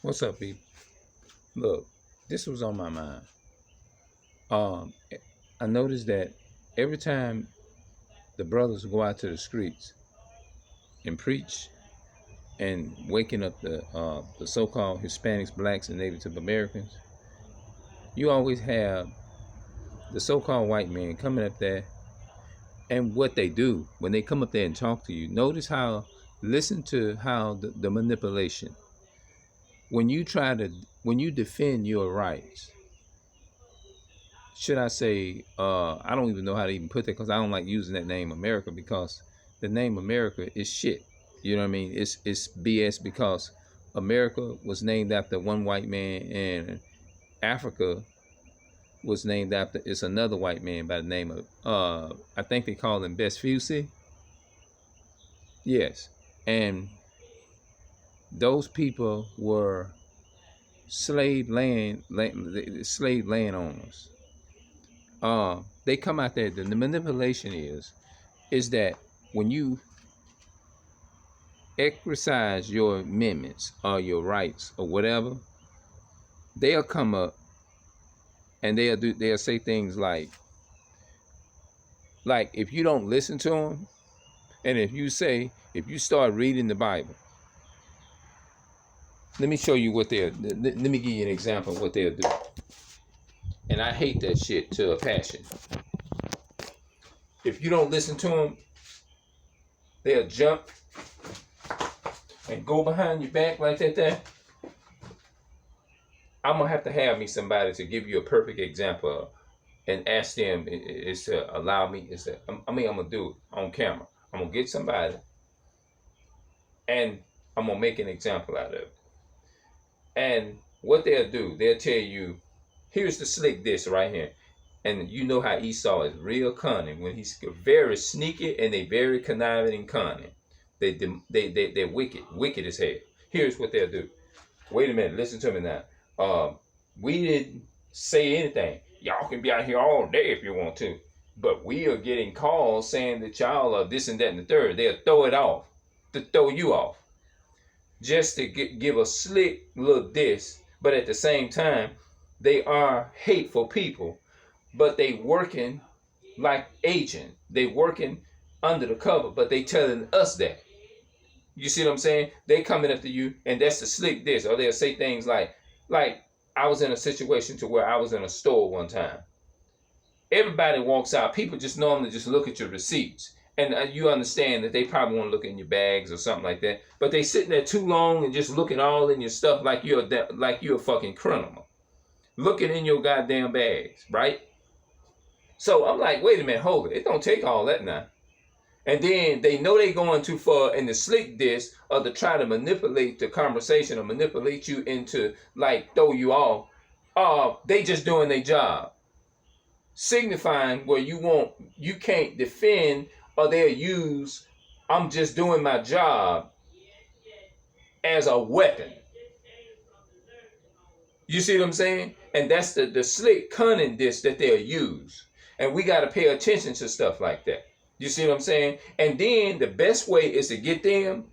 What's up, people? Look, this was on my mind. Um, I noticed that every time the brothers go out to the streets and preach and waking up the so-called Hispanics, blacks, and Native Americans, you always have the so-called white man coming up there, and what they do when they come up there and talk to you. Notice how, listen to how the manipulation. When you defend your rights, should I say, I don't even know how to even put that because I don't like using that name America because the name America is shit. You know what I mean? It's BS because America was named after one white man and Africa was named after it's another white man by the name of I think they call him Vespucci. Yes. And those people were slave landowners. They come out there. The manipulation is that when you exercise your amendments or your rights or whatever, they'll come up and they'll say things like if you don't listen to them, and if you start reading the Bible, let me show you what let me give you an example of what they'll do. And I hate that shit to a passion. If you don't listen to them, they'll jump and go behind your back like that there. I'm gonna have to have me somebody to give you a perfect example and ask them is to allow me. I'm gonna do it on camera. I'm gonna get somebody and I'm gonna make an example out of it. And what they'll do, they'll tell you, here's the slick this right here. And you know how Esau is real cunning when he's very sneaky and they very conniving and cunning. They're wicked as hell. Here's what they'll do. Wait a minute, listen to me now. We didn't say anything. Y'all can be out here all day if you want to, but we are getting calls saying that y'all are this and that and the third. They'll throw it off to throw you off, just to give a slick little diss. But at the same time, they are hateful people, but they working like agent. They working under the cover, but they telling us that. You see what I'm saying? They coming up to you, and that's the slick diss. Or they'll say things like I was in a situation to where I was in a store one time. Everybody walks out. People just normally just look at your receipts. And you understand that they probably want to look in your bags or something like that. But they sitting there too long and just looking all in your stuff like you're a fucking criminal. Looking in your goddamn bags, right? So I'm like, wait a minute, hold it. It don't take all that now. And then they know they going too far in the slick diss or to try to manipulate the conversation or manipulate you into like throw you off. They just doing their job. Signifying where you can't defend or they'll use I'm just doing my job as a weapon. You see what I'm saying? And that's the slick cunning diss that they'll use. And we got to pay attention to stuff like that. You see what I'm saying? And then the best way is to get them,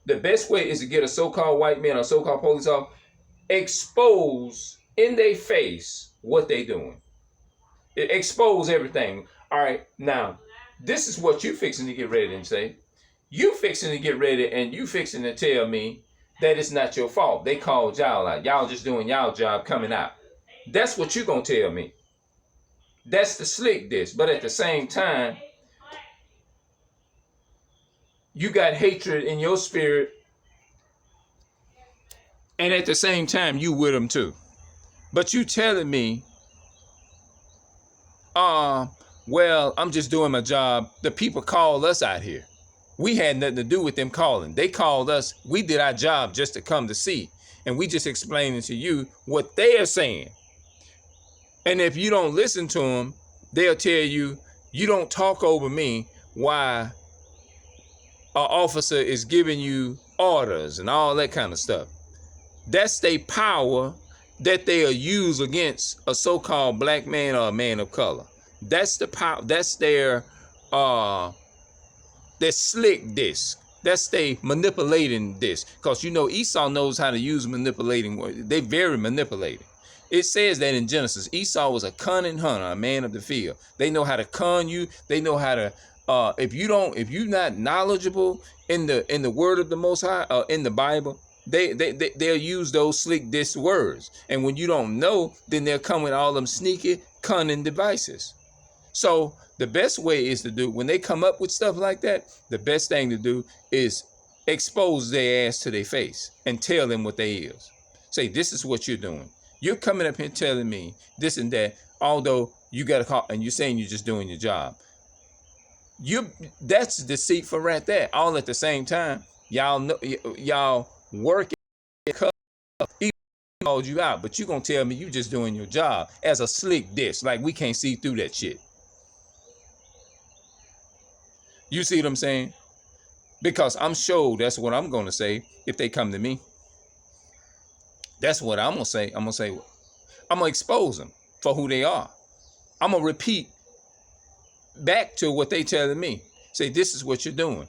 the best way is to get a so-called white man or so-called police officer, expose in their face what they doing. Expose everything. All right, now, this is what you fixing to get ready and say. You fixing to get ready and you fixing to tell me that it's not your fault. They called y'all out. Y'all just doing y'all job coming out. That's what you gonna tell me. That's the slick diss. But at the same time, you got hatred in your spirit. And at the same time, you with them too. But you telling me, well, I'm just doing my job. The people called us out here. We had nothing to do with them calling. They called us. We did our job just to come to see. And we just explaining to you what they are saying. And if you don't listen to them, they'll tell you, you don't talk over me while an officer is giving you orders and all that kind of stuff. That's their power that they'll use against a so-called black man or a man of color. That's the power. That's their slick diss. That's they manipulating this. Because you know Esau knows how to use manipulating words. They very manipulating. It says that in Genesis, Esau was a cunning hunter, a man of the field. They know how to con you. They know how to if you're not knowledgeable in the word of the Most High, in the Bible, they'll use those slick diss words. And when you don't know, then they'll come with all them sneaky, cunning devices. So the best way is to do, when they come up with stuff like that, the best thing to do is expose their ass to their face and tell them what they is. Say, this is what you're doing. You're coming up here telling me this and that, although you got to call, and you're saying you're just doing your job. That's deceitful right there. All at the same time, y'all know, y'all working, he called you out, but you gonna tell me you just doing your job as a slick diss, like we can't see through that shit. You see what I'm saying? Because I'm sure that's what I'm gonna say if they come to me. That's what I'm gonna say. I'm gonna expose them for who they are. I'm gonna repeat back to what they telling me. Say, this is what you're doing.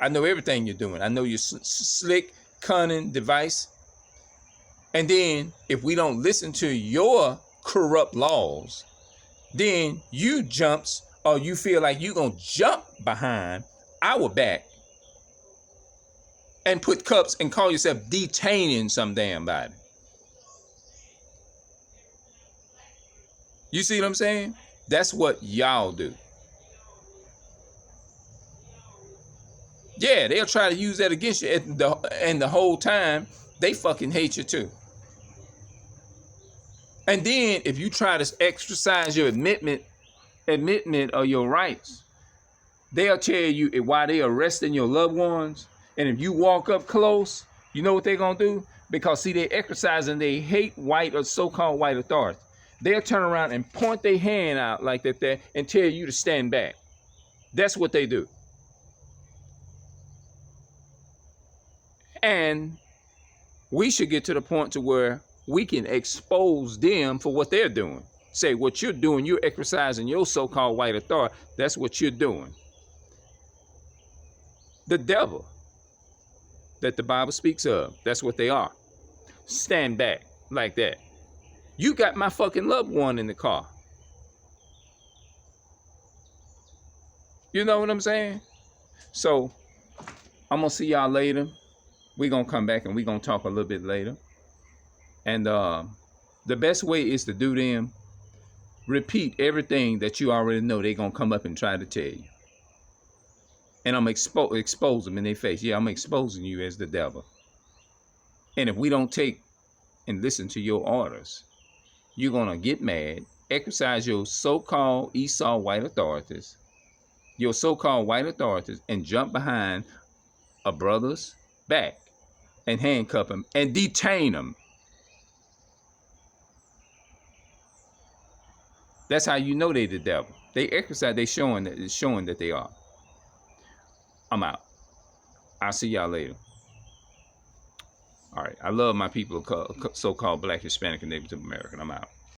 I know everything you're doing. I know your slick, cunning device. And then if we don't listen to your corrupt laws, then you jumps, or you feel like you're gonna jump behind our back and put cups and call yourself detaining some damn body. You see what I'm saying? That's what y'all do. Yeah, they'll try to use that against you, and the whole time they fucking hate you too. And then if you try to exercise your admittment of your rights, they'll tell you while they're arresting your loved ones, and if you walk up close, you know what they're gonna do? Because see, they're exercising they hate white or so-called white authority. They'll turn around and point their hand out like that there and tell you to stand back. That's what they do. And we should get to the point to where we can expose them for what they're doing. Say, what you're doing, you're exercising your so-called white authority. That's what you're doing. The devil that the Bible speaks of, that's what they are. Stand back like that. You got my fucking loved one in the car. You know what I'm saying? So I'm gonna see y'all later. We're gonna come back and we're gonna talk a little bit later. And the best way is to do them. Repeat everything that you already know they're gonna come up and try to tell you. And I'm expose them in their face. Yeah, I'm exposing you as the devil. And if we don't take and listen to your orders, you're gonna get mad, exercise your so-called Esau white authorities, and jump behind a brother's back and handcuff him and detain him. That's how you know they the devil. They exercise, it's showing that they are. I'm out. I'll see y'all later. All right. I love my people, so-called Black, Hispanic, and Native American. I'm out.